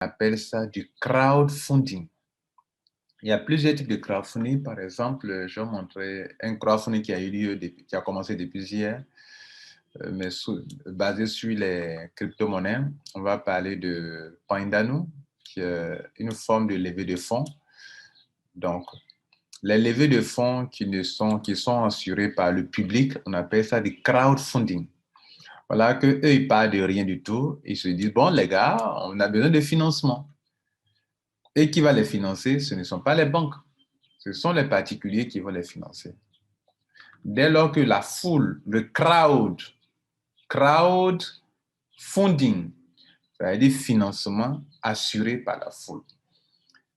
appelle ça du crowdfunding. Il y a plusieurs types de crowdfunding. Par exemple, je vais montrer un crowdfunding qui a eu lieu, qui a commencé depuis hier, mais basé sur les crypto-monnaies. On va parler de Pindano, qui est une forme de levée de fonds. Donc, les levées de fonds qui sont assurées par le public, on appelle ça du crowdfunding. Voilà qu'eux, ils partent de rien du tout. Ils se disent, bon, les gars, on a besoin de financement. Et qui va les financer? Ce ne sont pas les banques. Ce sont les particuliers qui vont les financer. Dès lors que la foule, le crowdfunding, c'est-à-dire financement assuré par la foule.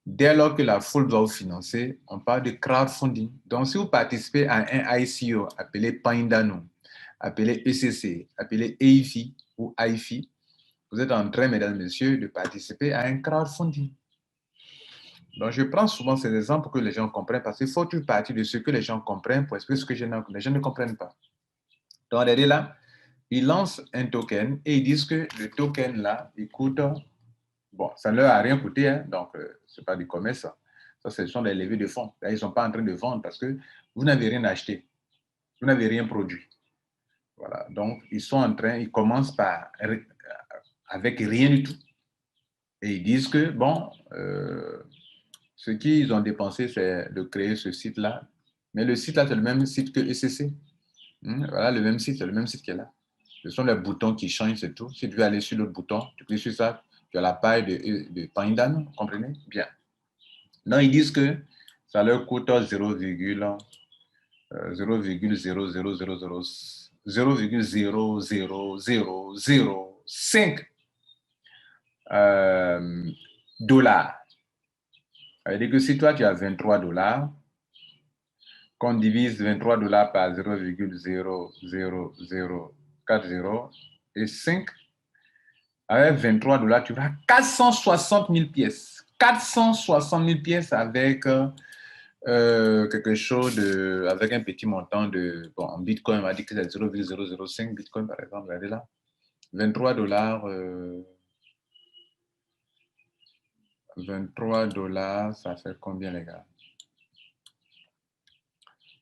Dès lors que la foule doit vous financer, on parle de crowdfunding. Donc, si vous participez à un ICO appelé Pindano, appelé ECC, appelé EIFI ou AIFI, vous êtes en train, mesdames et messieurs, de participer à un crowdfunding. Donc, je prends souvent ces exemples pour que les gens comprennent, parce qu'il faut toujours partir de ce que les gens comprennent pour expliquer ce que les gens ne comprennent pas. Donc, regardez là, ils lancent un token et ils disent que le token là, il coûte, bon, ça ne leur a rien coûté, hein, donc ce n'est pas du commerce. Ça, ce sont des levées de fonds. Là, ils ne sont pas en train de vendre parce que vous n'avez rien acheté, vous n'avez rien produit. Voilà, donc ils commencent avec rien du tout. Et ils disent que, bon, ce qu'ils ont dépensé, c'est de créer ce site-là. Mais le site-là, c'est le même site que ECC. Voilà, le même site, c'est le même site qui est là. Ce sont les boutons qui changent, c'est tout. Si tu veux aller sur l'autre bouton, tu cliques sur ça, tu as la paille de Pindano, vous comprenez? Bien. Non, ils disent que ça leur coûte 0,0005 dollars. Ça veut dire que si toi, tu as 23 dollars, qu'on divise 23 dollars par 0,00040 et 5, avec 23 dollars, tu auras 460 000 pièces. 460 000 pièces avec quelque chose avec un petit montant de, bon, en Bitcoin, on va dire que c'est 0,005 Bitcoin, par exemple. Regardez là. 23 dollars, 23 dollars, ça fait combien, les gars?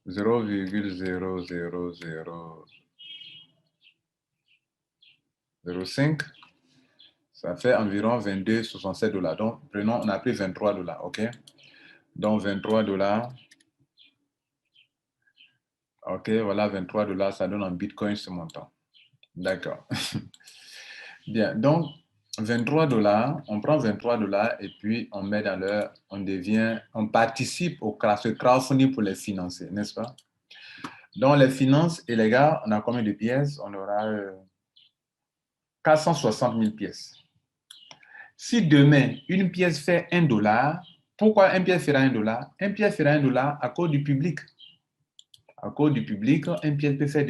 0,00005, ça fait environ 22,67 dollars. Donc, prenons, on a pris 23 dollars, OK? Donc, 23 dollars. OK, voilà, 23 dollars, ça donne en Bitcoin ce montant. D'accord. Bien, donc, 23 dollars, on prend 23 dollars et puis on met dans leur, on participe au crowdfunding pour les financer, n'est-ce pas? Donc, les finances, et les gars, on a combien de pièces? On aura 460 000 pièces. Si demain, une pièce fait 1 dollar, pourquoi une pièce fera 1 dollar? Une pièce fera 1 dollar à cause du public. À cause du public, une pièce peut faire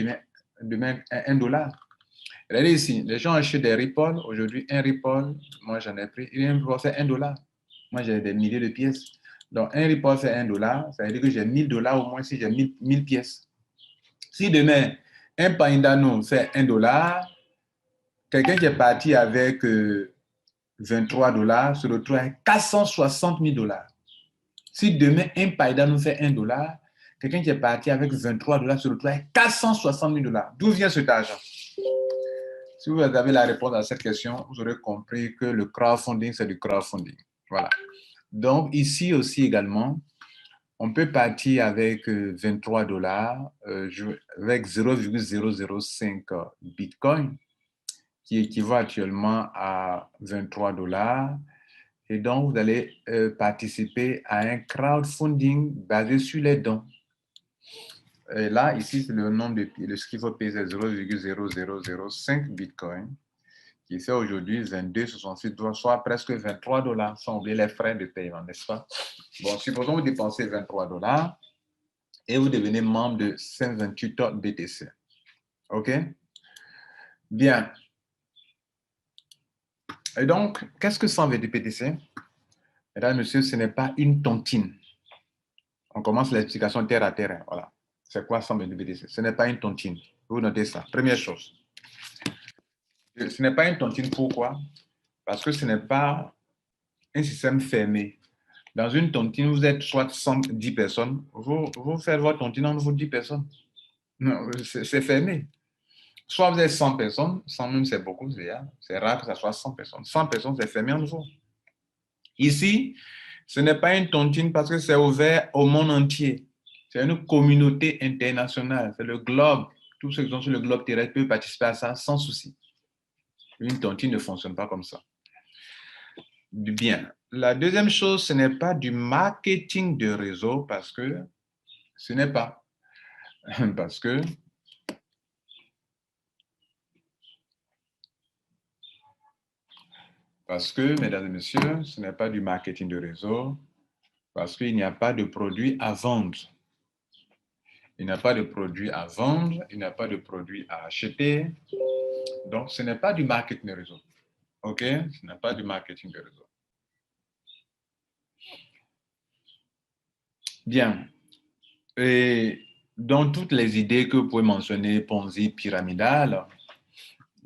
demain 1 dollar. Regardez ici, les gens achètent des Ripple. Aujourd'hui, un Ripple, moi j'en ai pris, un Ripple c'est 1 dollar. Moi j'ai des milliers de pièces. Donc un Ripple c'est 1 dollar, ça veut dire que j'ai 1000 dollars au moins si j'ai 1000 pièces. Si demain, un Pindano fait 1 dollar, quelqu'un qui est parti avec 23 dollars se retrouve avec 460 000 dollars. Si demain, un Pindano fait 1 dollar, quelqu'un qui est parti avec 23 dollars se retrouve avec 460 000 dollars. D'où vient cet argent? Si vous avez la réponse à cette question, vous aurez compris que le crowdfunding, c'est du crowdfunding. Voilà. Donc, ici aussi également, on peut partir avec 23 dollars, avec 0,005 Bitcoin, qui équivaut actuellement à 23 dollars. Et donc, vous allez participer à un crowdfunding basé sur les dons. Et là, ici, c'est le nombre de ce qu'il faut payer, c'est 0,0005 Bitcoin, qui fait aujourd'hui 22,66, soit presque 23 dollars, sans oublier les frais de paiement, n'est-ce pas? Bon, supposons que vous dépensez 23 dollars et vous devenez membre de 528 BTC. OK? Bien. Et donc, qu'est-ce que 128 BTC? Mesdames et messieurs, ce n'est pas une tontine. On commence l'explication terre à terre. Voilà. C'est quoi 128 BTC? Ce n'est pas une tontine. Vous notez ça. Première chose. Ce n'est pas une tontine, pourquoi? Parce que ce n'est pas un système fermé. Dans une tontine, vous êtes soit 110 personnes, vous faites votre tontine entre vous 10 personnes. Non, c'est fermé. Soit vous êtes 100 personnes, 100 même c'est beaucoup, c'est rare que ça soit 100 personnes. 100 personnes, c'est fermé entre vous. Ici, ce n'est pas une tontine parce que c'est ouvert au monde entier. C'est une communauté internationale, c'est le globe. Tous ceux qui sont sur le globe terrestre peuvent participer à ça sans souci. Une tontine ne fonctionne pas comme ça. Bien. La deuxième chose, ce n'est pas du marketing de réseau parce que ce n'est pas. Parce que, mesdames et messieurs, ce n'est pas du marketing de réseau parce qu'il n'y a pas de produit à vendre. Il n'y a pas de produit à vendre, il n'y a pas de produit à acheter. Donc, ce n'est pas du marketing de réseau. OK? Ce n'est pas du marketing de réseau. Bien. Et dans toutes les idées que vous pouvez mentionner, Ponzi, pyramidal,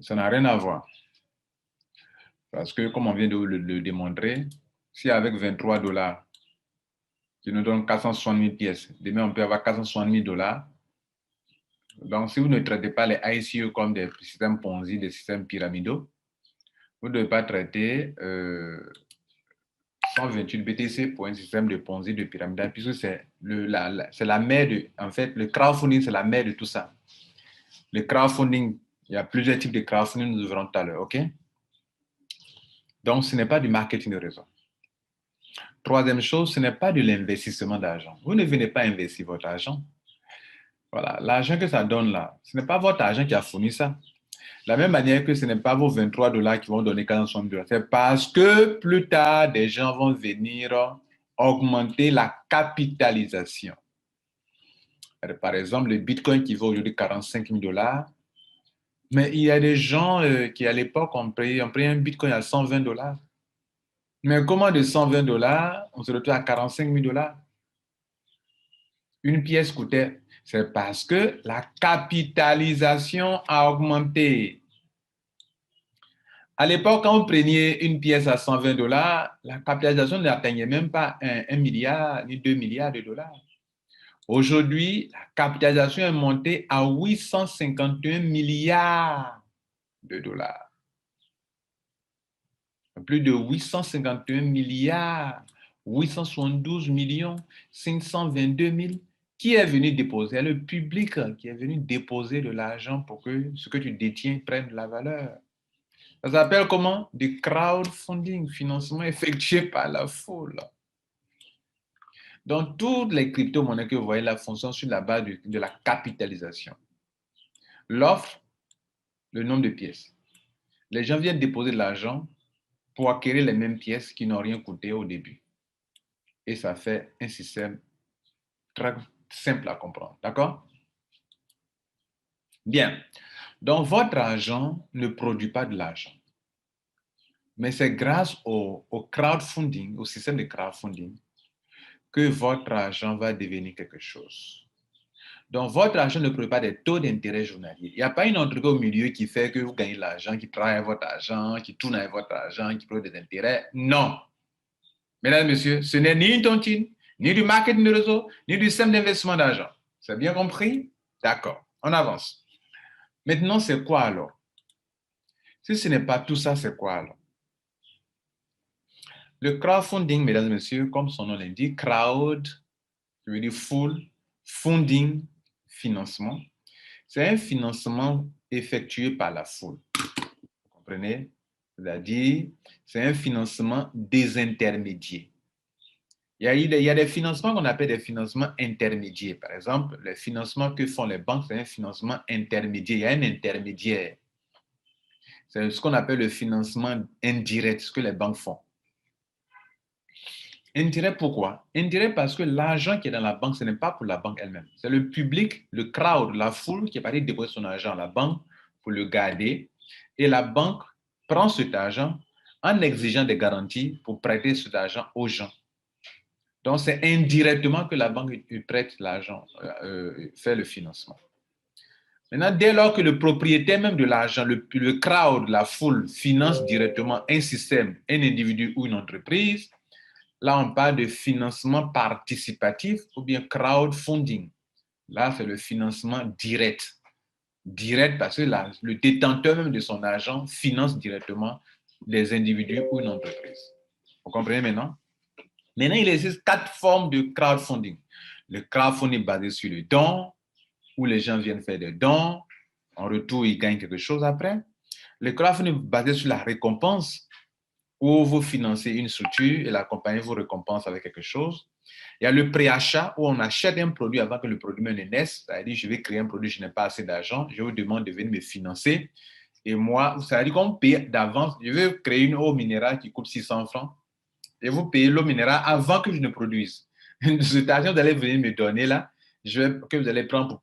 ça n'a rien à voir. Parce que, comme on vient de le démontrer, si avec 23 $, qui nous donne 460 000 pièces, demain on peut avoir 460 000 $. Donc, si vous ne traitez pas les ICO comme des systèmes Ponzi, des systèmes pyramidaux, vous ne devez pas traiter 128 BTC pour un système de Ponzi, de pyramidal, puisque c'est la mère de, en fait, le crowdfunding, c'est la mère de tout ça. Le crowdfunding, il y a plusieurs types de crowdfunding, nous le verrons tout à l'heure, OK? Donc, ce n'est pas du marketing de réseau. Troisième chose, ce n'est pas de l'investissement d'argent. Vous ne venez pas investir votre argent. Voilà, l'argent que ça donne là, ce n'est pas votre argent qui a fourni ça. De la même manière que ce n'est pas vos 23 $ qui vont donner 460 $. C'est parce que plus tard, des gens vont venir augmenter la capitalisation. Par exemple, le Bitcoin qui vaut aujourd'hui 45 000 $. Mais il y a des gens qui, à l'époque, ont pris un Bitcoin à 120 $. Mais comment de 120 $, on se retrouve à 45 000 $? Une pièce coûtait. C'est parce que la capitalisation a augmenté. À l'époque, quand vous preniez une pièce à 120 $, la capitalisation n'atteignait même pas 1 milliard ni 2 milliards de dollars. Aujourd'hui, la capitalisation est montée à 851 milliards de dollars. Plus de 851 milliards, 872 millions, 522 000. Qui est venu déposer? Le public qui est venu déposer de l'argent pour que ce que tu détiens prenne de la valeur. Ça s'appelle comment? Du crowdfunding, financement effectué par la foule. Donc, toutes les crypto-monnaies que vous voyez là fonctionnent sur la base de la capitalisation. L'offre, le nombre de pièces. Les gens viennent déposer de l'argent pour acquérir les mêmes pièces qui n'ont rien coûté au début. Et ça fait un système très simple à comprendre. D'accord? Bien. Donc, votre argent ne produit pas de l'argent. Mais c'est grâce au crowdfunding, au système de crowdfunding, que votre argent va devenir quelque chose. Donc, votre argent ne produit pas des taux d'intérêt journaliers. Il n'y a pas une entreprise au milieu qui fait que vous gagnez l'argent, qui travaille avec votre argent, qui tourne avec votre argent, qui produit des intérêts. Non. Mesdames et messieurs, ce n'est ni une tontine, ni du marketing de réseau, ni du système d'investissement d'argent. C'est bien compris? D'accord. On avance. Maintenant, c'est quoi alors? Si ce n'est pas tout ça, c'est quoi alors? Le crowdfunding, mesdames et messieurs, comme son nom l'indique, crowd, je veux dire full, funding, financement, c'est un financement effectué par la foule. Vous comprenez? C'est-à-dire, c'est un financement désintermédié. Il y a des financements qu'on appelle des financements intermédiaires. Par exemple, les financements que font les banques, c'est un financement intermédiaire. Il y a un intermédiaire. C'est ce qu'on appelle le financement indirect, ce que les banques font. Indirect pourquoi? Indirect parce que l'argent qui est dans la banque, ce n'est pas pour la banque elle-même. C'est le public, le crowd, la foule qui est partie déposer son argent à la banque pour le garder. Et la banque prend cet argent en exigeant des garanties pour prêter cet argent aux gens. Donc, c'est indirectement que la banque prête l'argent, fait le financement. Maintenant, dès lors que le propriétaire même de l'argent, le crowd, la foule, finance directement un système, un individu ou une entreprise, là, on parle de financement participatif ou bien crowdfunding. Là, c'est le financement direct. Direct parce que là, le détenteur même de son argent finance directement les individus ou une entreprise. Vous comprenez maintenant? Maintenant, il existe 4 formes de crowdfunding. Le crowdfunding basé sur le don, où les gens viennent faire des dons, en retour, ils gagnent quelque chose après. Le crowdfunding basé sur la récompense, où vous financez une structure et la compagnie vous récompense avec quelque chose. Il y a le préachat, où on achète un produit avant que le produit ne naisse. C'est-à-dire, je vais créer un produit, je n'ai pas assez d'argent, je vous demande de venir me financer. Et moi, ça veut dire qu'on paye d'avance. Je vais créer une eau minérale qui coûte 600 francs et vous payez l'eau minérale avant que je ne produise. Cet argent, vous allez venir me donner là, que vous allez prendre pour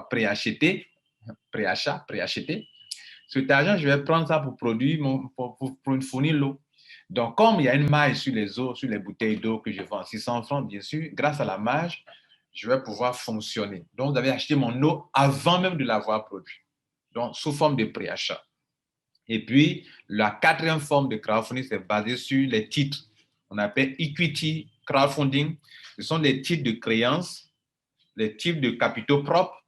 préacheter, préacheter. Cet argent, je vais prendre ça pour produire, pour fournir l'eau. Donc, comme il y a une marge sur les eaux, sur les bouteilles d'eau que je vends à 600 francs, bien sûr, grâce à la marge, je vais pouvoir fonctionner. Donc, vous avez acheté mon eau avant même de l'avoir produit. Donc, sous forme de préachat. Et puis, la quatrième forme de crowdfunding, c'est basé sur les titres. On appelle equity crowdfunding. Ce sont les titres de créances, les titres de capitaux propres.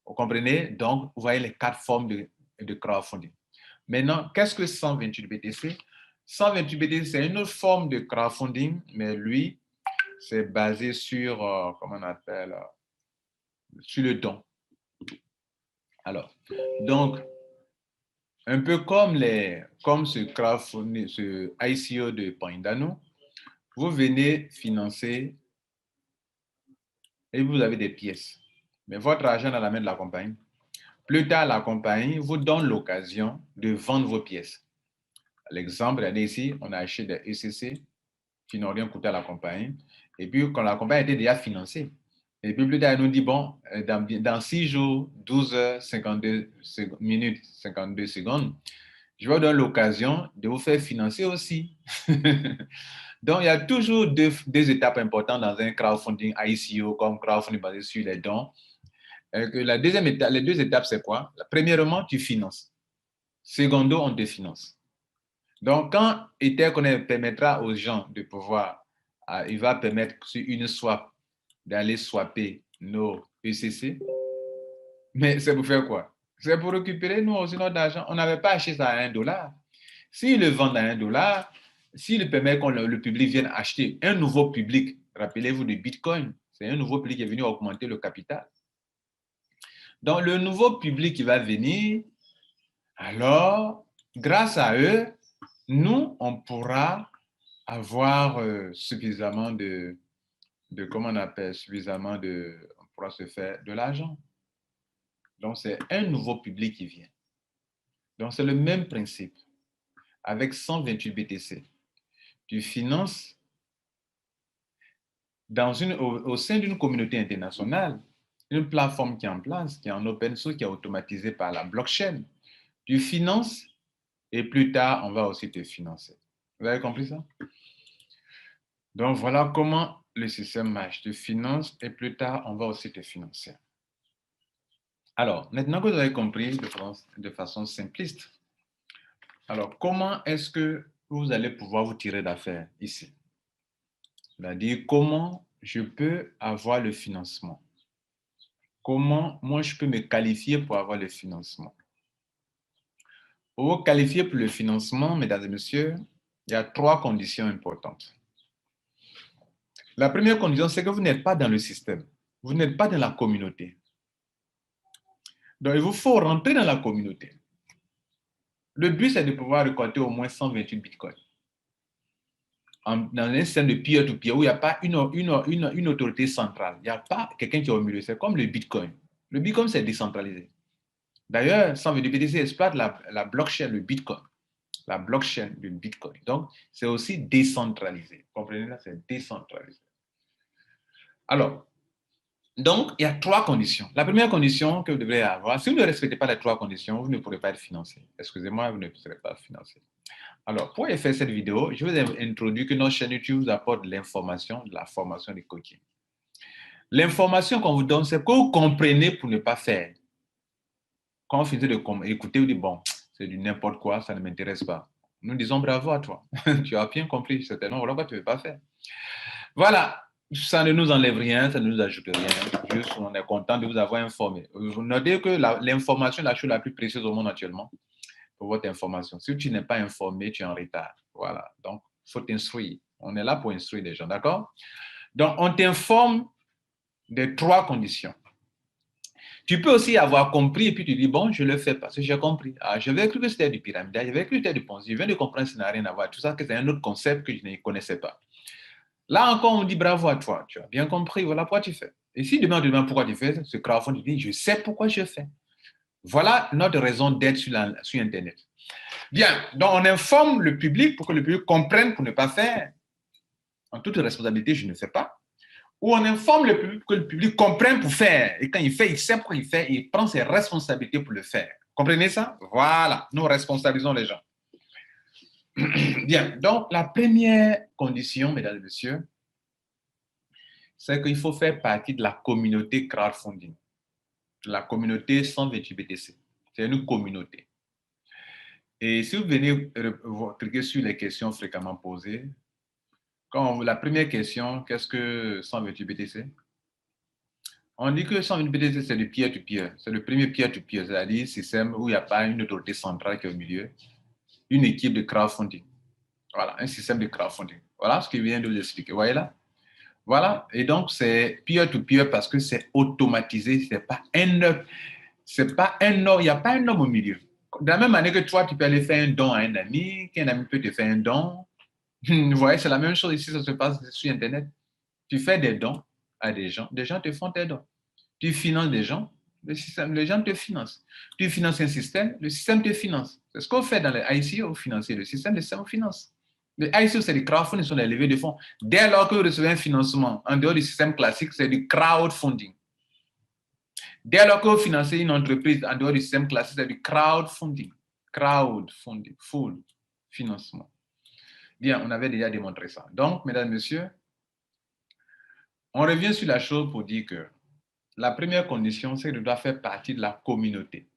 Vous comprenez? Donc, vous voyez les 4 formes de crowdfunding. Maintenant, qu'est-ce que 128 BTC? 128 BTC, c'est une autre forme de crowdfunding, mais lui, c'est basé sur, comment on appelle, sur le don. Alors, donc, un peu comme ce crowdfunding, ce ICO de Pandano, vous venez financer et vous avez des pièces. Mais votre argent est dans la main de la compagnie. Plus tard, la compagnie vous donne l'occasion de vendre vos pièces. L'exemple, regardez ici, on a acheté des ECC qui n'ont rien coûté à la compagnie. Et puis, quand la compagnie était déjà financée, et puis plus tard, elle nous dit, bon, dans 6 jours, 12 heures, 52 minutes, 52 secondes, je vais vous donner l'occasion de vous faire financer aussi. Donc, il y a toujours deux étapes importantes dans un crowdfunding ICO comme crowdfunding basé sur les dons. La deuxième étape, les 2 étapes, c'est quoi? Premièrement, tu finances. Secondo, on te finance. Donc, quand Etherconnect permettra aux gens de pouvoir, il va permettre sur une swap d'aller swapper nos ECC, mais c'est pour faire quoi? C'est pour récupérer nous aussi notre argent. On n'avait pas acheté ça à $1. S'ils le vendent à $1, s'ils permettent que le public vienne acheter un nouveau public, rappelez-vous de Bitcoin, c'est un nouveau public qui est venu augmenter le capital. Donc, le nouveau public qui va venir, alors, grâce à eux, nous, on pourra avoir suffisamment comment on appelle, on pourra se faire de l'argent. Donc, c'est un nouveau public qui vient. Donc, c'est le même principe. Avec 128 BTC, tu finances au sein d'une communauté internationale, une plateforme qui est en place, qui est en open source, qui est automatisée par la blockchain. Tu finances et plus tard, on va aussi te financer. Vous avez compris ça? Donc, voilà comment le système marche. Tu finances et plus tard, on va aussi te financer. Alors, maintenant que vous avez compris de façon simpliste, alors comment est-ce que vous allez pouvoir vous tirer d'affaire ici? C'est-à-dire, comment je peux avoir le financement? Comment moi je peux me qualifier pour avoir le financement? Pour vous qualifier pour le financement, mesdames et messieurs, il y a 3 conditions importantes. La première condition, c'est que vous n'êtes pas dans le système. Vous n'êtes pas dans la communauté. Donc, il vous faut rentrer dans la communauté. Le but, c'est de pouvoir récolter au moins 128 bitcoins. Dans un système de peer-to-peer où il n'y a pas une autorité centrale. Il n'y a pas quelqu'un qui est au milieu. C'est comme le bitcoin. Le bitcoin, c'est décentralisé. D'ailleurs, 128 BTC exploite la blockchain, le bitcoin. La blockchain du bitcoin. Donc, c'est aussi décentralisé. Comprenez là, c'est décentralisé. Alors, donc, il y a 3 conditions. La première condition que vous devrez avoir, si vous ne respectez pas les 3 conditions, vous ne pourrez pas être financé. Excusez-moi, vous ne serez pas financé. Alors, pour faire cette vidéo, je vous ai introduit que notre chaîne YouTube vous apporte de l'information, de la formation du coaching. L'information qu'on vous donne, c'est que vous comprenez pour ne pas faire. quand on finissait d'écouter, on dit, bon, c'est du n'importe quoi, ça ne m'intéresse pas. Nous disons bravo à toi. Tu as bien compris, certainement, voilà pourquoi tu ne veux pas faire. Voilà, ça ne nous enlève rien, ça ne nous ajoute rien. Juste, on est content de vous avoir informé. Vous notez que l'information est la chose la plus précieuse au monde actuellement, pour votre information. Si tu n'es pas informé, tu es en retard. Voilà, donc, il faut t'instruire. On est là pour instruire les gens, d'accord? Donc, on t'informe des 3 conditions. Tu peux aussi avoir compris et puis tu dis, bon, je le fais parce que j'ai compris. Ah, j'avais cru que c'était du pyramidal, j'avais cru que c'était du Ponzi. Je viens de comprendre que ça n'a rien à voir. Tout ça, que c'est un autre concept que je ne connaissais pas. Là encore, on dit bravo à toi. Tu as bien compris, voilà pourquoi tu fais. Et si demain on te demande pourquoi tu fais ce crowdfunding, tu dis, je sais pourquoi je fais. Voilà notre raison d'être sur Internet. Bien, donc on informe le public pour que le public comprenne pour ne pas faire. En toute responsabilité, je ne fais pas. Ou on informe le public pour que le public comprenne pour faire. Et quand il fait, il sait pourquoi il fait et il prend ses responsabilités pour le faire. Comprenez ça? Voilà, nous responsabilisons les gens. Bien, donc la première condition, mesdames et messieurs, c'est qu'il faut faire partie de la communauté crowdfunding. La communauté 128 BTC. C'est une communauté. Et si vous venez cliquer sur les questions fréquemment posées, la première question, qu'est-ce que 128 BTC? On dit que 128 BTC, c'est du peer-to-peer. C'est le premier peer-to-peer, c'est-à-dire système où il n'y a pas une autorité centrale qui est au milieu, une équipe de crowdfunding. Voilà, un système de crowdfunding. Voilà ce que je viens de vous expliquer. Vous voyez là? Voilà. Et donc, c'est peer-to-peer parce que c'est automatisé. C'est pas un homme. Il n'y a pas un homme au milieu. De la même manière que toi, tu peux aller faire un don à un ami, qu'un ami peut te faire un don. Vous voyez, c'est la même chose ici, ça se passe sur Internet. Tu fais des dons à des gens te font tes dons. Tu finances des gens, les gens te financent. Tu finances un système, le système te finance. C'est ce qu'on fait dans les ICO, vous financez le système vous finance. Les ICO, c'est du crowdfunding, ce sont des levées de fonds. Dès lors que vous recevez un financement en dehors du système classique, c'est du crowdfunding. Dès lors que vous financez une entreprise en dehors du système classique, c'est du crowdfunding. Crowdfunding, full financement. Bien, on avait déjà démontré ça. Donc, mesdames et messieurs, on revient sur la chose pour dire que la première condition, c'est que tu dois faire partie de la communauté,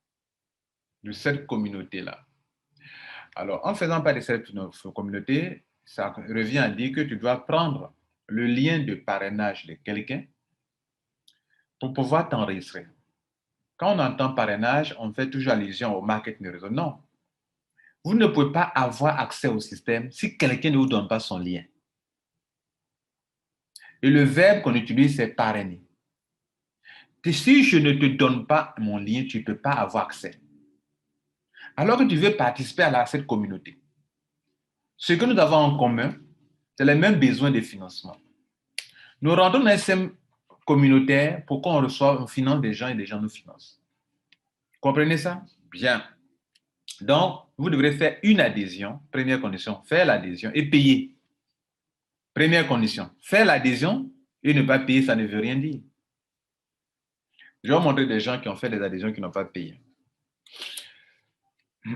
de cette communauté-là. Alors, en faisant partie de cette communauté, ça revient à dire que tu dois prendre le lien de parrainage de quelqu'un pour pouvoir t'enregistrer. Quand on entend parrainage, on fait toujours allusion au marketing de réseau. Non. Vous ne pouvez pas avoir accès au système si quelqu'un ne vous donne pas son lien. Et le verbe qu'on utilise, c'est parrainer. Et si je ne te donne pas mon lien, tu ne peux pas avoir accès. Alors que tu veux participer à cette communauté. Ce que nous avons en commun, c'est les mêmes besoins de financement. Nous rentrons dans un système communautaire pour qu'on reçoive, on finance des gens et des gens nous financent. Comprenez ça? Bien. Donc, vous devrez faire une adhésion. Première condition, faire l'adhésion et payer. Première condition, faire l'adhésion et ne pas payer, ça ne veut rien dire. Je vais vous montrer des gens qui ont fait des adhésions qui n'ont pas payé. Vous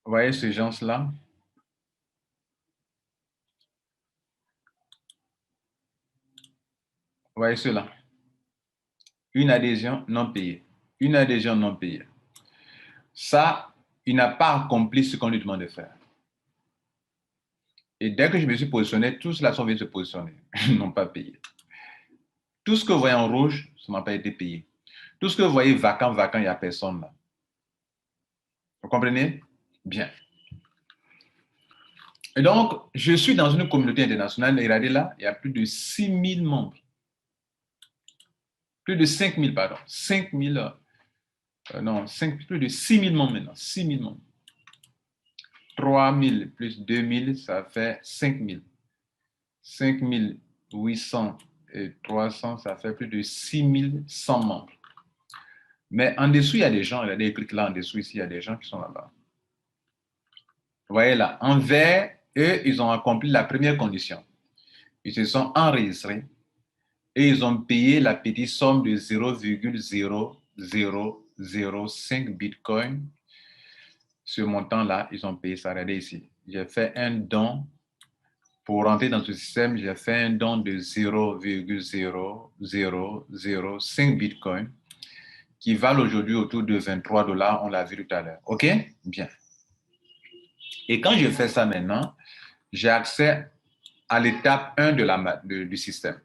voyez ces gens-là? Vous voyez ceux-là? Une adhésion non payée. Une adhésion non payée. Ça, il n'a pas accompli ce qu'on lui demande de faire. Et dès que je me suis positionné, tous ceux-là sont venus se positionner. Ils n'ont pas payé. Tout ce que vous voyez en rouge, ça n'a pas été payé. Tout ce que vous voyez vacant, il n'y a personne là. Vous comprenez? Bien. Et donc, je suis dans une communauté internationale, et regardez là, il y a plus de 6 000 membres. Plus de 5 000, pardon. 5 000, plus de 6 000 membres maintenant. 6 000 membres. 3 000 plus 2 000, ça fait 5 000. 5 800 et 300, ça fait plus de 6 100 membres. Mais en dessous, il y a des gens, regardez, clique là en dessous, ici, il y a des gens qui sont là-bas. Vous voyez là, en vert, eux, ils ont accompli la première condition. Ils se sont enregistrés et ils ont payé la petite somme de 0,0005 Bitcoin. Ce montant-là, ils ont payé ça. Regardez ici. J'ai fait un don. Pour rentrer dans ce système, j'ai fait un don de 0,0005 Bitcoin. qui valent aujourd'hui autour de 23 $, on l'a vu tout à l'heure. OK? Bien. Et quand je fais ça maintenant, j'ai accès à l'étape 1 du système.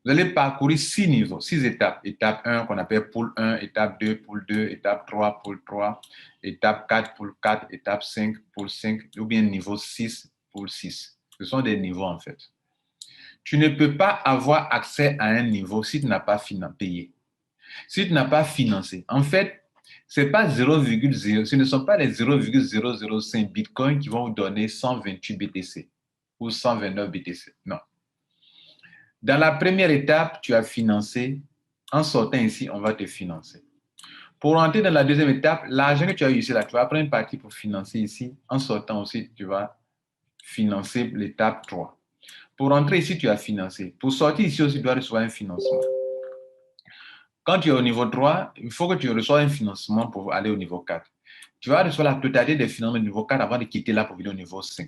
Vous allez parcourir 6 niveaux, 6 étapes. Étape 1 qu'on appelle poule 1, étape 2, poule 2, étape 3, poule 3, étape 4, poule 4, étape 5, poule 5, ou bien niveau 6, poule 6. Ce sont des niveaux en fait. Tu ne peux pas avoir accès à un niveau si tu n'as pas payé. Si tu n'as pas financé. En fait, ce ne sont pas les 0,005 bitcoins qui vont vous donner 128 BTC ou 129 BTC. Non. Dans la première étape, tu as financé. En sortant ici, on va te financer. Pour entrer dans la deuxième étape, l'argent que tu as eu ici, là, tu vas prendre une partie pour financer ici. En sortant aussi, tu vas financer l'étape 3. Pour entrer ici, tu as financé. Pour sortir ici aussi, tu dois recevoir un financement. Quand tu es au niveau 3, il faut que tu reçoives un financement pour aller au niveau 4. Tu vas recevoir la totalité des financements du niveau 4 avant de quitter là pour venir au niveau 5.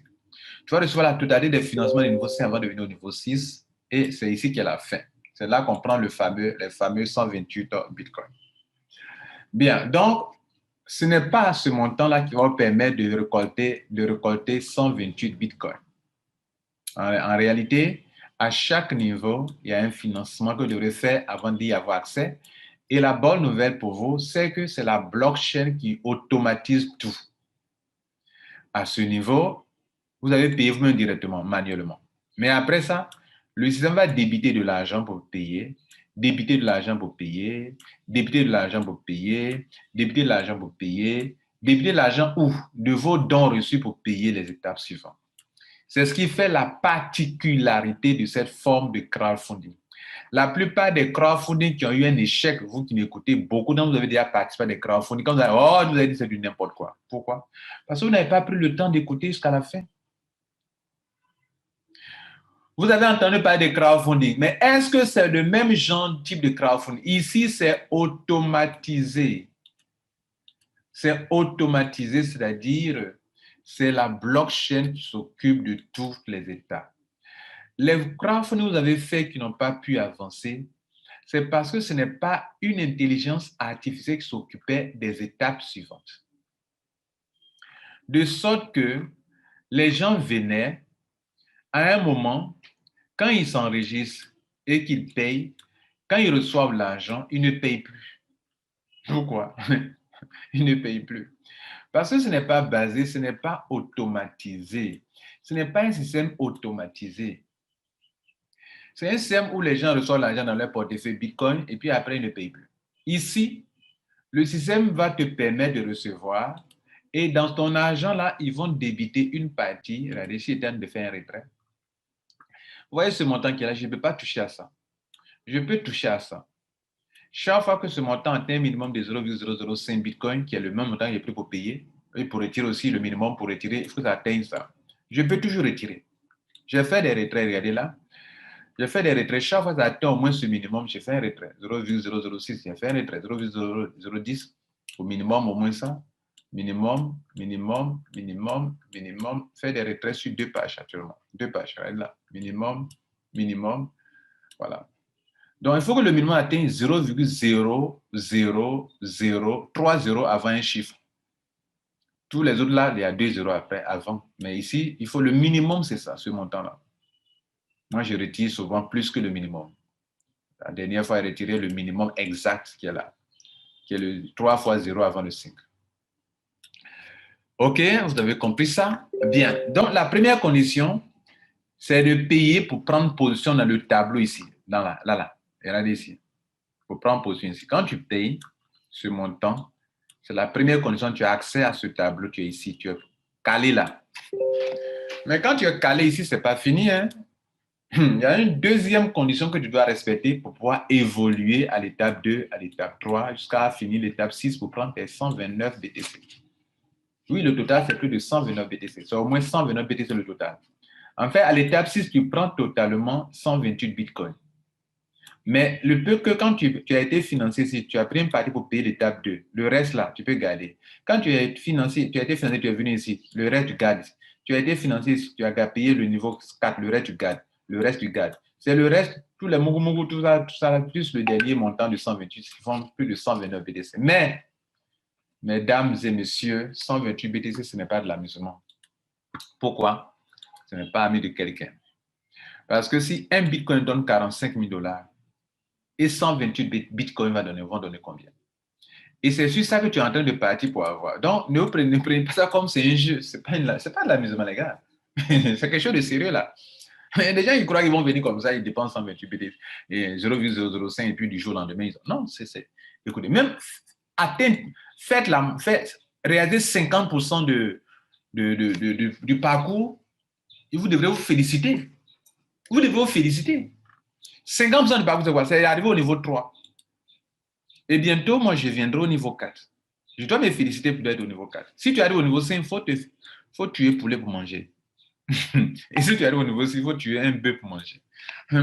Tu vas recevoir la totalité des financements du niveau 5 avant de venir au niveau 6. Et c'est ici qu'est la fin. C'est là qu'on prend les fameux 128 bitcoins. Bien, donc, ce n'est pas ce montant-là qui va vous permettre de récolter 128 bitcoins. En réalité, à chaque niveau, il y a un financement que vous devrez faire avant d'y avoir accès. Et la bonne nouvelle pour vous, c'est que c'est la blockchain qui automatise tout. À ce niveau, vous avez payé vous-même directement, manuellement. Mais après ça, le système va débiter de l'argent pour payer, débiter de l'argent pour payer, débiter de l'argent pour payer, débiter de l'argent pour payer, débiter de l'argent où? De vos dons reçus pour payer les étapes suivantes. C'est ce qui fait la particularité de cette forme de crowdfunding. La plupart des crowdfunding qui ont eu un échec, vous qui m'écoutez, beaucoup d'entre vous avez déjà participé à des crowdfunding. Quand vous avez, oh, vous avez dit c'est du n'importe quoi. Pourquoi? Parce que vous n'avez pas pris le temps d'écouter jusqu'à la fin. Vous avez entendu parler de crowdfunding, mais est-ce que c'est le même genre type de crowdfunding? Ici, c'est automatisé. C'est automatisé, c'est-à-dire c'est la blockchain qui s'occupe de toutes les étapes. Les crowdfunding que vous avez fait qui n'ont pas pu avancer, c'est parce que ce n'est pas une intelligence artificielle qui s'occupait des étapes suivantes. De sorte que les gens venaient à un moment, quand ils s'enregistrent et qu'ils payent, quand ils reçoivent l'argent, ils ne payent plus. Pourquoi? Ils ne payent plus. Parce que ce n'est pas basé, ce n'est pas automatisé. Ce n'est pas un système automatisé. C'est un système où les gens reçoivent l'argent dans leur portefeuille Bitcoin et puis après, ils ne payent plus. Ici, le système va te permettre de recevoir et dans ton argent, là, ils vont débiter une partie. Regardez, si je de faire un retrait. Vous voyez ce montant qui est là, je ne peux pas toucher à ça. Je peux toucher à ça. Chaque fois que ce montant atteint un minimum de 0,005 Bitcoin, qui est le même montant que j'ai pris pour payer, et pour retirer aussi le minimum pour retirer, il faut que ça atteigne ça. Je peux toujours retirer. Je fais des retraits, regardez là. Je fais des retraits. Chaque fois que ça atteint au moins ce minimum, je fais un retrait. 0,006, je fais un retrait. 0,010, au minimum, au moins ça. Minimum, minimum, minimum, minimum. Fais des retraits sur 2 pages actuellement. 2 pages, regardez là. Minimum, minimum. Voilà. Donc, il faut que le minimum atteigne 0,00030 avant un chiffre. Tous les autres là, il y a 2 zéros après, avant. Mais ici, il faut le minimum, c'est ça, ce montant-là. Moi, je retire souvent plus que le minimum. La dernière fois, j'ai retiré le minimum exact qui est là, qui est le 3 fois 0 avant le 5. OK, vous avez compris ça? Bien. Donc, la première condition, c'est de payer pour prendre position dans le tableau ici. Là. Regardez ici. Pour prendre position ici. Quand tu payes ce montant, c'est la première condition, tu as accès à ce tableau, tu es ici, tu es calé là. Mais quand tu es calé ici, ce n'est pas fini. Hein? Il y a une deuxième condition que tu dois respecter pour pouvoir évoluer à l'étape 2, à l'étape 3, jusqu'à finir l'étape 6 pour prendre tes 129 BTC. Oui, le total, c'est plus de 129 BTC. C'est au moins 129 BTC le total. En fait, à l'étape 6, tu prends totalement 128 bitcoins. Mais le peu que quand tu as été financé, si tu as pris une partie pour payer l'étape 2, le reste là, tu peux garder. Quand tu as été financé, tu es venu ici, le reste tu gardes. Tu as été financé, tu as payé le niveau 4, le reste tu gardes. Le reste tu gardes. C'est le reste, tous les mougou, tout ça, plus le dernier montant de 128 qui font plus de 129 BTC. Mais, mesdames et messieurs, 128 BTC, ce n'est pas de l'amusement. Pourquoi? Ce n'est pas ami de quelqu'un. Parce que si un Bitcoin donne 45 000 $ et 128 Bitcoins vont donner combien? Et c'est sur ça que tu es en train de partir pour avoir. Donc, ne prenez pas ça comme c'est un jeu. Ce n'est pas de l'amusement, les gars. C'est quelque chose de sérieux, là. Les gens, ils croient qu'ils vont venir comme ça, ils dépensent 128 BTC et 0,005 et puis du jour au lendemain, ils ont... Non, écoutez, même réaliser 50% du parcours, et vous devrez vous féliciter. Vous devez vous féliciter. 50% du parcours, c'est quoi? C'est arrivé au niveau 3. Et bientôt, moi, je viendrai au niveau 4. Je dois me féliciter pour être au niveau 4. Si tu arrives au niveau 5, il faut tuer poulet pour manger. Et si tu arrives au niveau 6, il faut tuer un bœuf pour manger.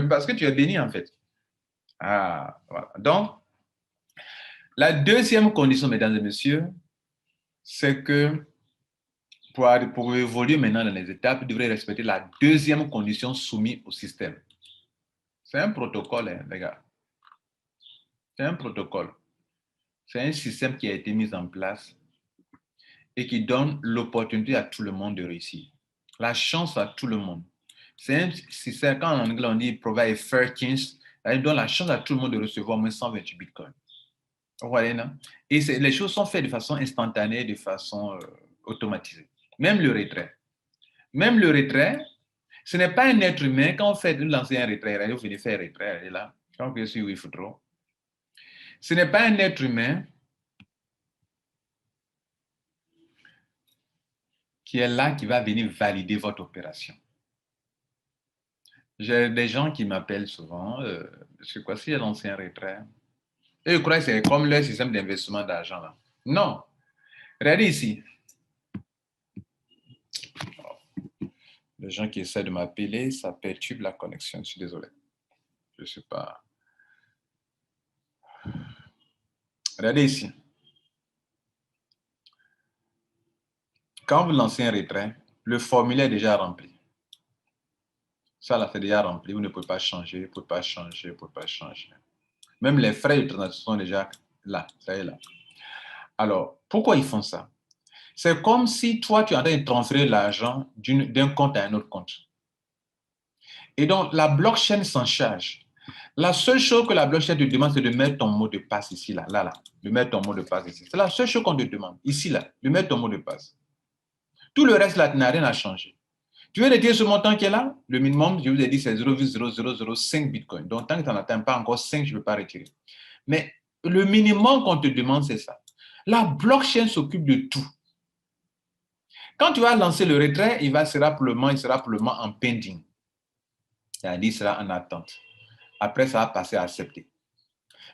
Parce que tu es béni, en fait. Ah, voilà. Donc, la deuxième condition, mesdames et messieurs, c'est que pour évoluer maintenant dans les étapes, vous devrez respecter la deuxième condition soumise au système. C'est un protocole, hein, les gars. C'est un protocole. C'est un système qui a été mis en place et qui donne l'opportunité à tout le monde de réussir. La chance à tout le monde. C'est un système, quand en anglais on dit provide a fair chance, il donne la chance à tout le monde de recevoir au moins 128 bitcoins. Voilà, non? Et les choses sont faites de façon instantanée, de façon automatisée. Même le retrait. Même le retrait, ce n'est pas un être humain. Quand vous faites lancer un retrait, vous venez faire un retrait, elle est là. Quand vous sur Withdraw. Ce n'est pas un être humain qui est là, qui va venir valider votre opération. J'ai des gens qui m'appellent souvent, c'est quoi si j'ai lancé un retrait? Et je crois que c'est comme le système d'investissement d'argent là. Non. Regardez ici. Les gens qui essaient de m'appeler, ça perturbe la connexion. Je suis désolé. Je ne sais pas. Regardez ici. Quand vous lancez un retrait, le formulaire est déjà rempli. Ça, là, c'est déjà rempli. Vous ne pouvez pas changer, vous ne pouvez pas changer, vous ne pouvez pas changer. Même les frais de transaction sont déjà là. Ça y est là. Alors, pourquoi ils font ça? C'est comme si toi, tu es en train de transférer l'argent d'un compte à un autre compte. Et donc, la blockchain s'en charge. La seule chose que la blockchain te demande, c'est de mettre ton mot de passe ici, là, de mettre ton mot de passe ici. C'est la seule chose qu'on te demande, ici, là, de mettre ton mot de passe. Tout le reste, là, tu n'as rien à changer. Tu veux retirer ce montant qui est là? Le minimum, je vous ai dit, c'est 0,0005 bitcoin. Donc, tant que tu n'en atteins pas encore 5, je ne peux pas retirer. Mais le minimum qu'on te demande, c'est ça. La blockchain s'occupe de tout. Quand tu vas lancer le retrait, il sera pour le moment en pending. C'est-à-dire, il sera en attente. Après, ça va passer à accepter.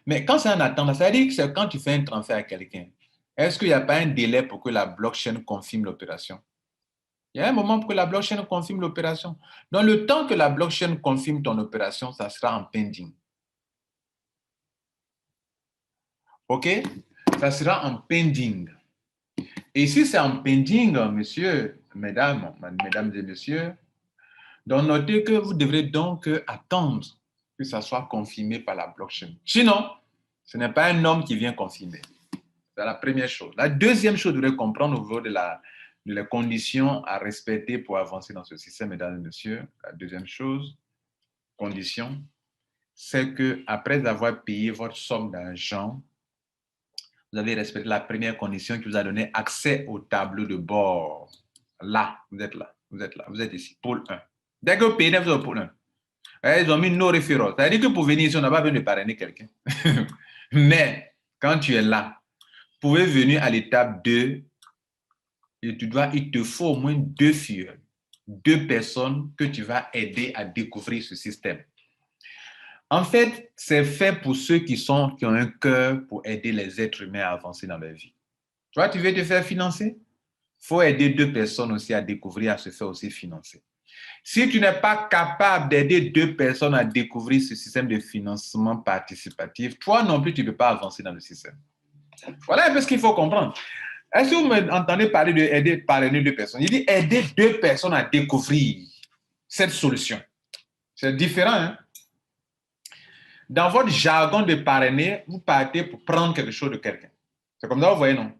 Mais quand c'est en attente, ça veut dire que c'est quand tu fais un transfert à quelqu'un. Est-ce qu'il n'y a pas un délai pour que la blockchain confirme l'opération? Il y a un moment pour que la blockchain confirme l'opération. Dans le temps que la blockchain confirme ton opération, ça sera en pending. OK? Ça sera en pending. Et si c'est en pending, messieurs, mesdames et messieurs, donc notez que vous devrez donc attendre que ça soit confirmé par la blockchain. Sinon, ce n'est pas un homme qui vient confirmer. C'est la première chose. La deuxième chose, vous devez comprendre au niveau de les conditions à respecter pour avancer dans ce système, mesdames et messieurs. La deuxième chose, condition, c'est qu'après avoir payé votre somme d'argent, vous avez respecté la première condition qui vous a donné accès au tableau de bord. Là, vous êtes là, vous êtes ici, pôle 1. Dès que vous payez, vous êtes au pôle 1. Ils ont mis no referral. Ça veut dire que pour venir ici, on n'a pas besoin de parrainer quelqu'un. Mais quand tu es là, vous pouvez venir à l'étape 2 et il te faut au moins 2 filles, 2 personnes que tu vas aider à découvrir ce système. En fait, c'est fait pour ceux qui ont un cœur pour aider les êtres humains à avancer dans leur vie. Toi, tu veux te faire financer? Il faut aider 2 personnes aussi à découvrir, à se faire aussi financer. Si tu n'es pas capable d'aider 2 personnes à découvrir ce système de financement participatif, toi non plus, tu ne peux pas avancer dans le système. Voilà un peu ce qu'il faut comprendre. Est-ce que vous m'entendez parler d'aider, parrainer 2 personnes? Il dit aider 2 personnes à découvrir cette solution. C'est différent, hein? Dans votre jargon de parrainer, vous partez pour prendre quelque chose de quelqu'un. C'est comme ça, vous voyez, non?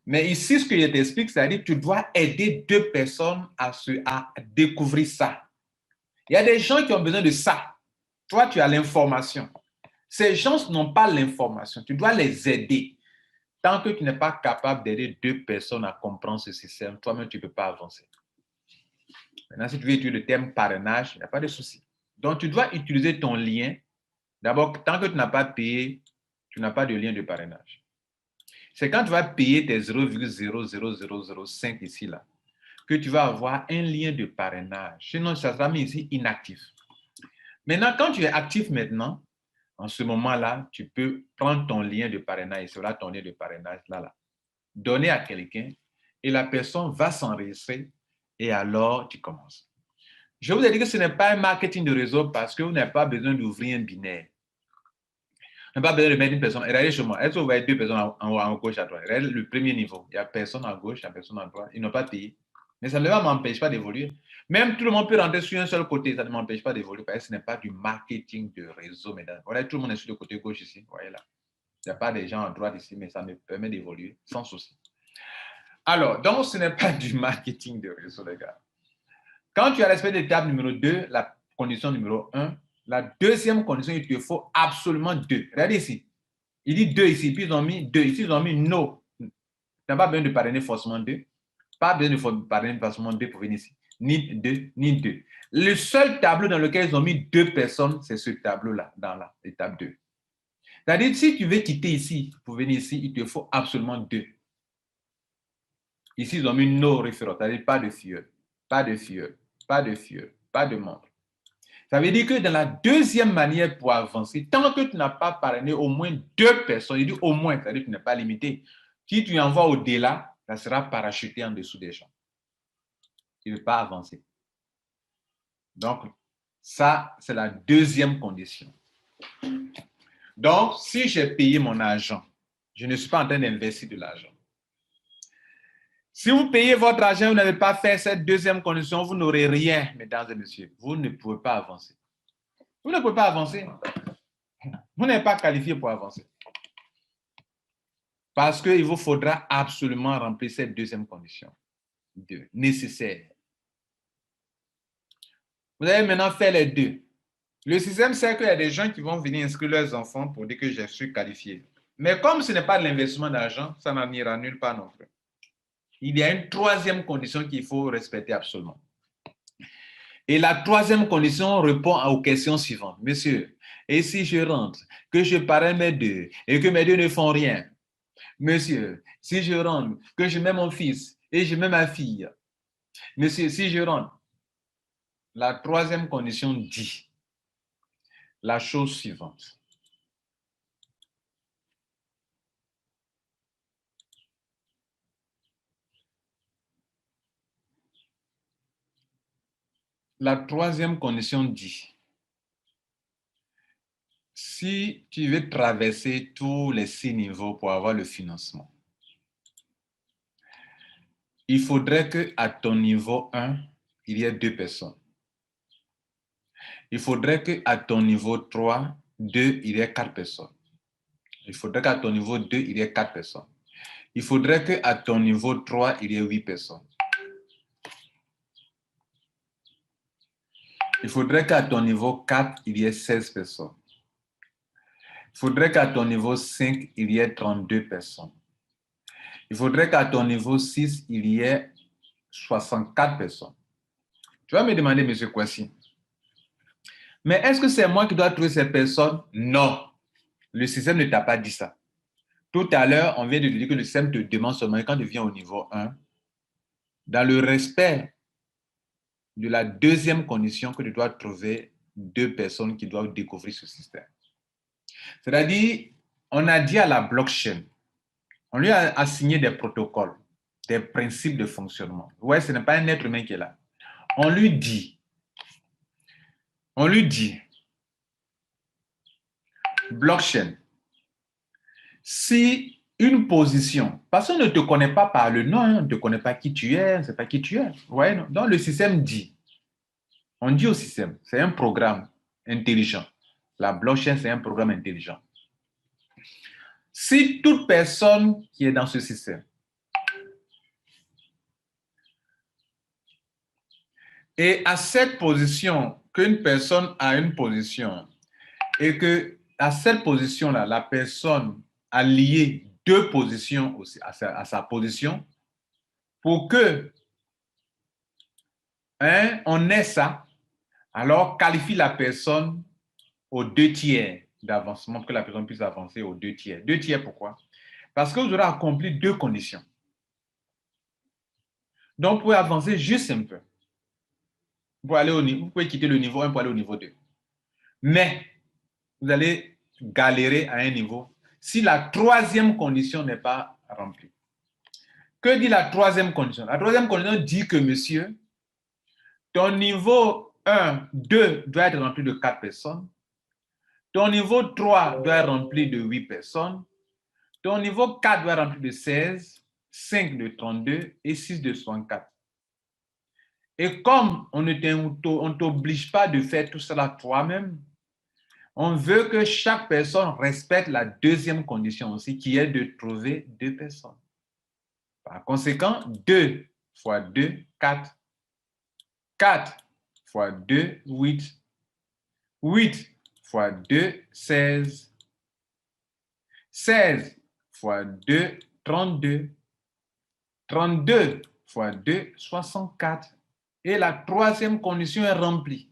Mais ici, ce que je t'explique, c'est-à-dire que tu dois aider deux personnes à découvrir ça. Il y a des gens qui ont besoin de ça. Toi, tu as l'information. Ces gens n'ont pas l'information. Tu dois les aider. Tant que tu n'es pas capable d'aider deux personnes à comprendre ce système, toi-même, tu ne peux pas avancer. Maintenant, si tu veux utiliser le terme parrainage, il n'y a pas de souci. Donc, tu dois utiliser ton lien. D'abord, tant que tu n'as pas payé, tu n'as pas de lien de parrainage. C'est quand tu vas payer tes 0,00005 ici, là, que tu vas avoir un lien de parrainage. Sinon, ça sera mis ici inactif. Maintenant, quand tu es actif maintenant, en ce moment-là, tu peux prendre ton lien de parrainage, c'est là ton lien de parrainage, là, donner à quelqu'un et la personne va s'enregistrer et alors tu commences. Je vous ai dit que ce n'est pas un marketing de réseau parce que vous n'avez pas besoin d'ouvrir un binaire. Vous n'avez pas besoin de mettre une personne. Regardez chez moi. Est-ce que vous voyez deux personnes en gauche à droite? Regardez le premier niveau. Il y a personne à gauche, il y a personne à droite. Ils n'ont pas payé. Mais ça ne m'empêche pas d'évoluer. Même tout le monde peut rentrer sur un seul côté. Ça ne m'empêche pas d'évoluer parce que ce n'est pas du marketing de réseau, mesdames. Voilà, tout le monde est sur le côté gauche ici. Vous voyez là. Il n'y a pas des gens à droite ici, mais ça me permet d'évoluer sans souci. Alors, donc, ce n'est pas du marketing de réseau, les gars. Quand tu as respecté l'étape numéro 2, la condition numéro 1, la deuxième condition, il te faut absolument 2. Regardez ici. Il dit 2 ici, puis ils ont mis 2. Ici, ils ont mis no. Tu n'as pas besoin de parrainer forcément 2. Pas besoin de parrainer forcément 2 pour venir ici. Ni 2, ni 2. Le seul tableau dans lequel ils ont mis 2 personnes, c'est ce tableau-là, dans l'étape 2. C'est-à-dire, si tu veux quitter ici, pour venir ici, il te faut absolument 2. Ici, ils ont mis no référent, c'est-à-dire pas de fuel, pas de fuel, pas de fuel, pas de membre. Ça veut dire que dans la deuxième manière pour avancer, tant que tu n'as pas parrainé au moins 2 personnes, il dit au moins, c'est-à-dire que tu n'es pas limité. Si tu envoies au-delà, ça sera parachuté en dessous des gens. Tu ne peux pas avancer. Donc, ça, c'est la deuxième condition. Donc, si j'ai payé mon argent, je ne suis pas en train d'investir de l'argent. Si vous payez votre argent, vous n'avez pas fait cette deuxième condition, vous n'aurez rien, mesdames et messieurs. Vous ne pouvez pas avancer. Vous ne pouvez pas avancer. Vous n'êtes pas qualifié pour avancer. Parce qu'il vous faudra absolument remplir cette deuxième condition nécessaire. Vous allez maintenant faire les deux. Le système sait qu'il y a des gens qui vont venir inscrire leurs enfants pour dire que je suis qualifié. Mais comme ce n'est pas de l'investissement d'argent, ça n'en ira nulle part non plus. Il y a une troisième condition qu'il faut respecter absolument. Et la troisième condition répond aux questions suivantes. Monsieur, et si je rentre, que je parraine mes deux et que mes deux ne font rien? Monsieur, si je rentre, que je mets mon fils et je mets ma fille. Monsieur, si je rentre, la troisième condition dit la chose suivante. La troisième condition dit, si tu veux traverser tous les 6 niveaux pour avoir le financement, il faudrait qu'à ton niveau 1, il y ait 2 personnes. Il faudrait qu'à ton niveau 3, 2, il y ait 4 personnes. Il faudrait qu'à ton niveau 2, il y ait 4 personnes. Il faudrait qu'à ton niveau 3, il y ait 8 personnes. Il faudrait qu'à ton niveau 4, il y ait 16 personnes. Il faudrait qu'à ton niveau 5, il y ait 32 personnes. Il faudrait qu'à ton niveau 6, il y ait 64 personnes. Tu vas me demander, M. Kwasi, mais est-ce que c'est moi qui dois trouver ces personnes? Non. Le système ne t'a pas dit ça. Tout à l'heure, on vient de te dire que le système te demande seulement quand tu viens au niveau 1, dans le respect de la deuxième condition, que tu dois trouver 2 personnes qui doivent découvrir ce système. C'est-à-dire, on a dit à la blockchain, on lui a assigné des protocoles, des principes de fonctionnement. Ouais, ce n'est pas un être humain qui est là. On lui dit, blockchain, si une position, parce qu'on ne te connaît pas par le nom, on ne te connaît pas qui tu es, on ne sait pas qui tu es. Ouais, non? Donc le système dit, on dit au système, c'est un programme intelligent. La blockchain, c'est un programme intelligent. Si toute personne qui est dans ce système et à cette position, qu'une personne a une position et que à cette position-là, la personne a lié deux positions aussi à sa position pour que on ait ça, alors qualifie la personne aux 2 tiers d'avancement pour que la personne puisse avancer aux 2 tiers. 2 tiers, pourquoi? Parce que vous aurez accompli 2 conditions. Donc, vous pouvez avancer juste un peu. Vous pouvez quitter le niveau 1 pour aller au niveau 2. Mais, vous allez galérer à un niveau si la 3e condition n'est pas remplie. Que dit la 3e condition? La 3e condition dit que, monsieur, ton niveau 1, 2 doit être rempli de 4 personnes. Ton niveau 3 doit être rempli de 8 personnes. Ton niveau 4 doit être rempli de 16, 5 de 32 et 6 de 64. Et comme on ne t'oblige pas de faire tout cela toi-même, on veut que chaque personne respecte la 2e condition aussi, qui est de trouver 2 personnes. Par conséquent, 2 fois 2, 4. 4 fois 2, 8. 8 fois 2, 16. 16 fois 2, 32. 32 fois 2, 64. Et la 3e condition est remplie.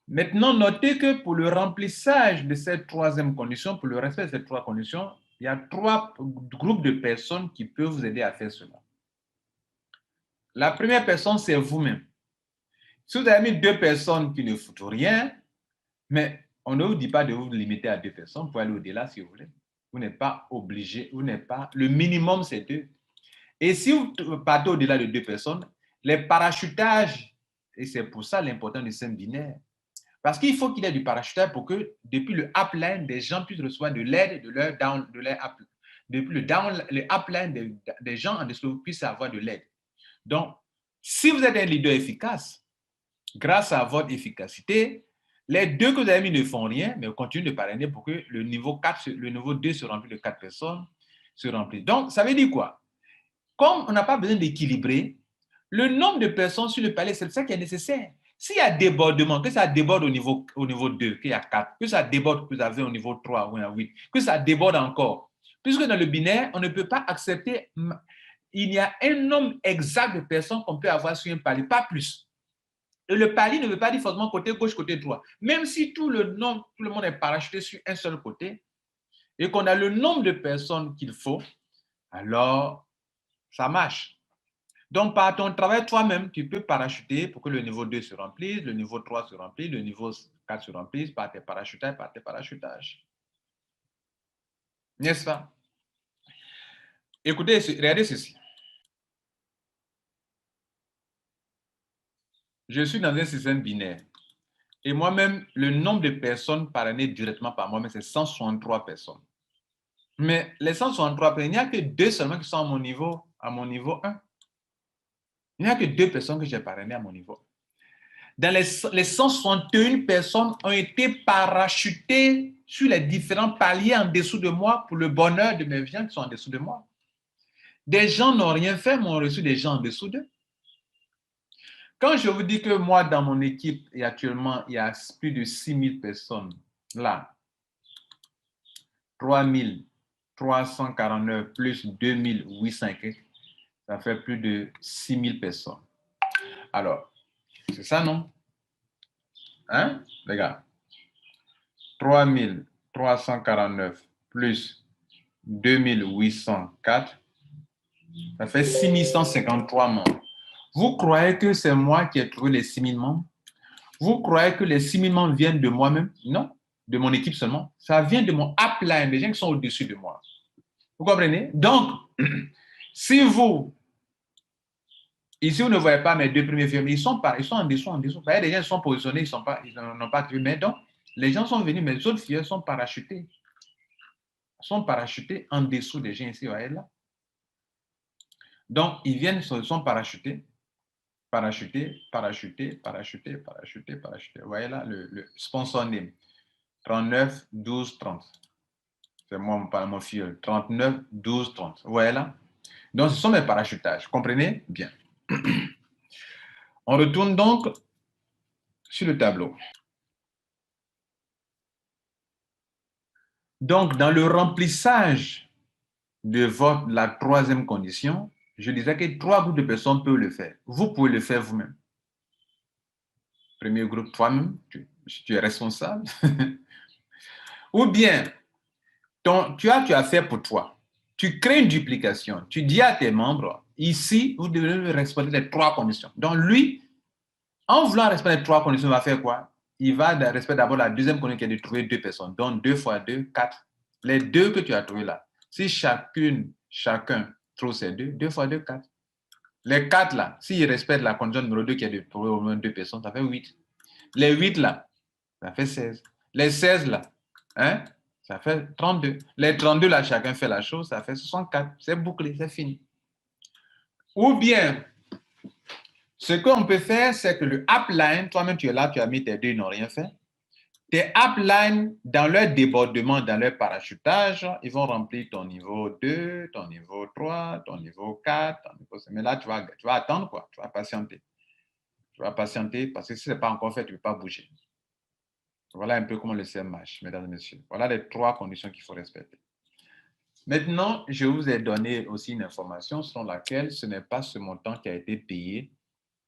Maintenant, notez que pour le remplissage de cette 3e condition, pour le respect de ces 3 conditions, il y a 3 groupes de personnes qui peuvent vous aider à faire cela. La première personne, c'est vous-même. Si vous avez mis 2 personnes qui ne foutent rien, mais on ne vous dit pas de vous limiter à 2 personnes, vous pouvez aller au-delà si vous voulez. Vous n'êtes pas obligé, le minimum c'est 2. Et si vous partez au-delà de 2 personnes, les parachutages, et c'est pour ça l'importance du système binaire, parce qu'il faut qu'il y ait du parachutage pour que depuis le upline, des gens puissent recevoir de l'aide de leur down, de leur up. Depuis le upline, des gens en dessous puissent avoir de l'aide. Donc, si vous êtes un leader efficace, grâce à votre efficacité, les 2 que vous avez mis ne font rien, mais continuez de parrainer pour que le niveau 4, le niveau 2 se remplit de 4 personnes, se remplit. Donc, ça veut dire quoi? Comme on n'a pas besoin d'équilibrer, le nombre de personnes sur le palier, c'est ça qui est nécessaire. S'il y a débordement, que ça déborde au niveau 2, qu'il y a 4, que ça déborde, que vous avez au niveau 3 ou à 8, que ça déborde encore. Puisque dans le binaire, on ne peut pas accepter, il y a un nombre exact de personnes qu'on peut avoir sur un palier, pas plus. Et le palier ne veut pas dire forcément côté gauche, côté droit. Même si tout le monde est parachuté sur un seul côté et qu'on a le nombre de personnes qu'il faut, alors ça marche. Donc, par ton travail toi-même, tu peux parachuter pour que le niveau 2 se remplisse, le niveau 3 se remplisse, le niveau 4 se remplisse par tes parachutages. N'est-ce pas? Écoutez, regardez ceci. Je suis dans un système binaire. Et moi-même, le nombre de personnes parrainées directement par moi-même, c'est 163 personnes. Mais les 163 personnes, il n'y a que 2 seulement qui sont à mon niveau 1. Il n'y a que 2 personnes que j'ai parrainées à mon niveau 1. Les 161 personnes ont été parachutées sur les différents paliers en dessous de moi pour le bonheur de mes gens qui sont en dessous de moi. Des gens n'ont rien fait, mais ont reçu des gens en dessous d'eux. Quand je vous dis que moi, dans mon équipe, actuellement, il y a plus de 6000 personnes là, 3349 plus 2800, ça fait plus de 6000 personnes. Alors, c'est ça, non? Hein, les gars? 3349 plus 2804, ça fait 6153 membres. Vous croyez que c'est moi qui ai trouvé les 6000 membres? Vous croyez que les 6000 membres viennent de moi-même? Non, de mon équipe seulement. Ça vient de mon upline, des gens qui sont au-dessus de moi. Vous comprenez? Donc, si vous, ici, vous ne voyez pas mes 2 premiers films, ils sont en dessous. Vous voyez, les gens sont positionnés, ils n'ont pas activé. Mais donc, les gens sont venus, mes autres filles sont parachutés. Sont parachutés en dessous des gens ici, vous voyez là. Donc, ils viennent, sont parachutés parachuté, parachuté, parachuté, parachuté, parachuté. Vous voyez là, le sponsor name. 39, 12, 30. C'est moi, mon filleul. 39, 12, 30. Vous voyez là? Donc, ce sont mes parachutages. Comprenez? Bien. On retourne donc sur le tableau. Donc, dans le remplissage de la troisième condition, je disais que 3 groupes de personnes peuvent le faire. Vous pouvez le faire vous-même. Premier groupe, toi-même, tu es responsable. Ou bien, tu as fait pour toi. Tu crées une duplication. Tu dis à tes membres, ici, vous devez respecter les 3 conditions. Donc, lui, en voulant respecter les 3 conditions, il va faire quoi? Il va respecter d'abord la deuxième condition qui est de trouver 2 personnes. Donc, 2 fois 2, 4. Les 2 que tu as trouvés là. Si chacun trouve ces 2, 2 fois 2, 4. Les 4 là, s'ils respectent la condition numéro 2 qui est de trouver au moins 2 personnes, ça fait 8. Les 8 là, ça fait 16. Les 16 là, hein, ça fait 32. Les 32 là, chacun fait la chose, ça fait 64. C'est bouclé, c'est fini. Ou bien, ce qu'on peut faire, c'est que le upline, toi-même tu es là, tu as mis tes 2, ils n'ont rien fait. Tes upline, dans leur débordement, dans leur parachutage, ils vont remplir ton niveau 2, ton niveau 3, ton niveau 4, ton niveau 5. Mais là, tu vas attendre quoi, tu vas patienter. Tu vas patienter parce que si ce n'est pas encore fait, tu ne peux pas bouger. Voilà un peu comment le CM marche, mesdames et messieurs. Voilà les 3 conditions qu'il faut respecter. Maintenant, je vous ai donné aussi une information selon laquelle ce n'est pas ce montant qui a été payé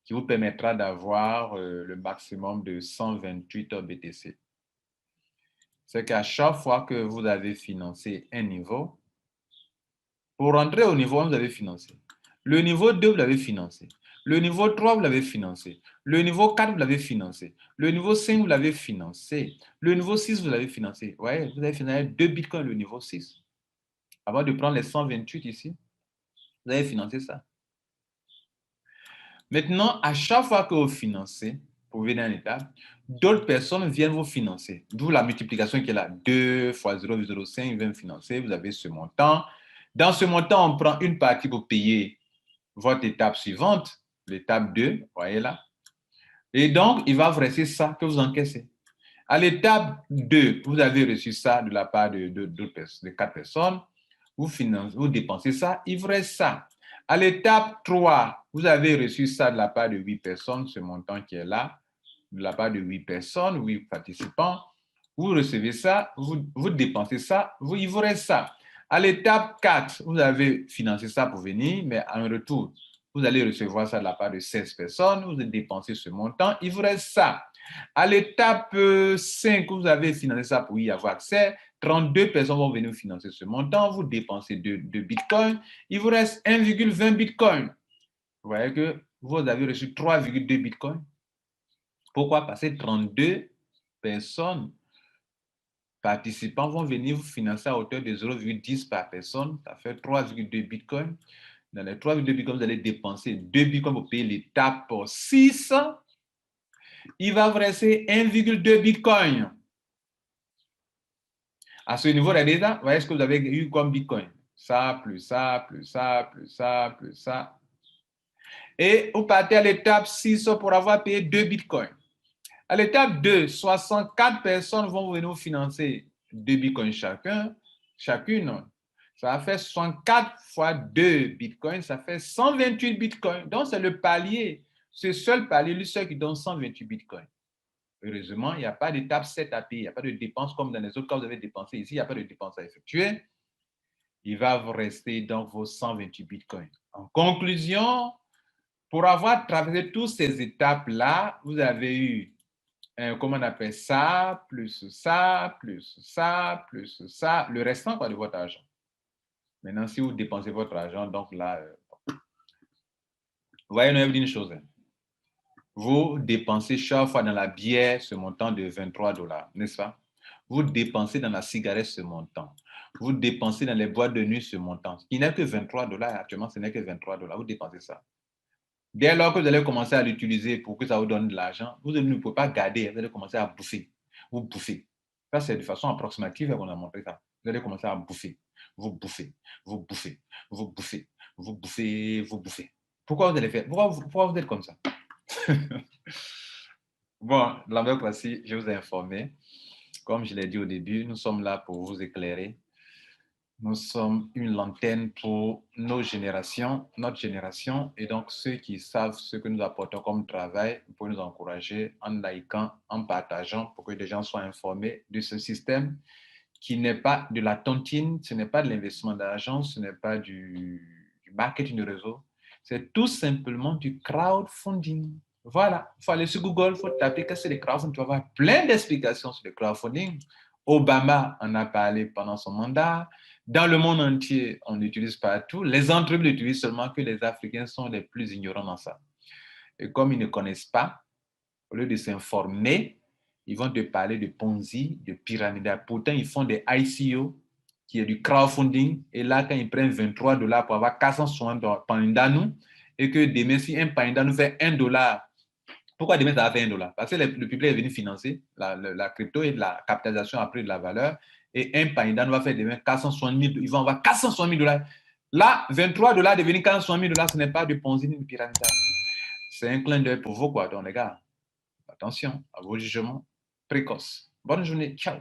qui vous permettra d'avoir le maximum de 128 BTC. C'est qu'à chaque fois que vous avez financé un niveau, pour rentrer au niveau 1, vous avez financé. Le niveau 2, vous l'avez financé. Le niveau 3, vous l'avez financé. Le niveau 4, vous l'avez financé. Le niveau 5, vous l'avez financé. Le niveau 6, vous l'avez financé. Vous voyez, vous avez financé 2 bitcoins le niveau 6. Avant de prendre les 128 ici, vous avez financé ça. Maintenant, à chaque fois que vous financez, pour venir à une étape, d'autres personnes viennent vous financer. D'où la multiplication qui est là. 2 fois 0,05 viennent financer. Vous avez ce montant. Dans ce montant, on prend une partie pour payer votre étape suivante, l'étape 2, vous voyez là. Et donc, il va vous rester ça que vous encaissez. À l'étape 2, vous avez reçu ça de la part de 4 personnes. Vous dépensez ça, il vous reste ça. À l'étape 3, vous avez reçu ça de la part de 8 personnes, ce montant qui est là, de la part de 8 personnes, 8 participants. Vous recevez ça, vous dépensez ça, il vous reste ça. À l'étape 4, vous avez financé ça pour venir, mais en retour, vous allez recevoir ça de la part de 16 personnes, vous avez dépensé ce montant, il vous reste ça. À l'étape 5, vous avez financé ça pour y avoir accès. 32 personnes vont venir financer ce montant. Vous dépensez 2 bitcoins. Il vous reste 1,20 bitcoin. Vous voyez que vous avez reçu 3,2 bitcoins. Pourquoi? Parce que 32 personnes participants vont venir vous financer à hauteur de 0,10 par personne. Ça fait 3,2 bitcoins. Dans les 3,2 bitcoins, vous allez dépenser 2 bitcoins pour payer l'étape 6. Il va vous rester 1,2 bitcoin. À ce niveau, là, vous voyez ce que vous avez eu comme bitcoin. Ça, plus ça, plus ça, plus ça, plus ça. Et vous partez à l'étape 6 pour avoir payé 2 bitcoins. À l'étape 2, 64 personnes vont venir vous financer 2 bitcoins chacune. Ça fait 64 fois 2 bitcoins, ça fait 128 bitcoins. Donc, c'est le palier. Ce seul palier, lui seul qui donne 128 bitcoins. Heureusement, il n'y a pas d'étape 7 à payer. Il n'y a pas de dépense comme dans les autres cas, vous avez dépensé ici. Il n'y a pas de dépense à effectuer. Il va vous rester donc vos 128 bitcoins. En conclusion, pour avoir traversé toutes ces étapes-là, vous avez eu, comment on appelle ça, plus ça, plus ça, plus ça, le restant de votre argent. Maintenant, si vous dépensez votre argent, donc là, vous voyez, on a dit une chose. Vous dépensez chaque fois dans la bière ce montant de 23 $, n'est-ce pas? Vous dépensez dans la cigarette ce montant. Vous dépensez dans les boîtes de nuit ce montant. Il n'est que 23 $. Actuellement, ce n'est que 23 $. Vous dépensez ça. Dès lors que vous allez commencer à l'utiliser pour que ça vous donne de l'argent, vous ne pouvez pas garder. Vous allez commencer à bouffer. Vous bouffez. Ça, c'est de façon approximative qu'on a montré ça. Vous allez commencer à bouffer. Vous bouffez. Vous bouffez. Vous bouffez. Vous bouffez. Vous bouffez. Pourquoi vous allez faire? Pourquoi vous êtes comme ça? Bon, l'ambéocratie, je vous ai informé. Comme je l'ai dit au début, nous sommes là pour vous éclairer. Nous sommes une lanterne pour nos générations, notre génération, et donc ceux qui savent ce que nous apportons comme travail, vous pouvez nous encourager en likant, en partageant pour que les gens soient informés de ce système qui n'est pas de la tontine, ce n'est pas de l'investissement d'argent, ce n'est pas du marketing de réseau, c'est tout simplement du crowdfunding. Voilà, il faut aller sur Google, il faut taper que c'est le crowdfunding, tu vas avoir plein d'explications sur le crowdfunding. Obama en a parlé pendant son mandat. Dans le monde entier, on l'utilise partout. Les entreprises l'utilisent seulement que les Africains sont les plus ignorants dans ça. Et comme ils ne connaissent pas, au lieu de s'informer, ils vont te parler de Ponzi, de pyramide. Pourtant, ils font des ICO, qui est du crowdfunding. Et là, quand ils prennent $23 pour avoir 460 Pandanu, et que demain, si un Pandanu fait $1, pourquoi demain ça va faire $1? Parce que le public est venu financer la crypto et la capitalisation a pris de la valeur. Et un Pandanu va faire demain 460 000, ils vont avoir 460 000 $. Là, $23 devenir 460 000 $, ce n'est pas du Ponzi ni du pyramide. C'est un clin d'œil pour vous, quoi, donc les gars. Attention à vos jugements précoces. Bonne journée. Ciao.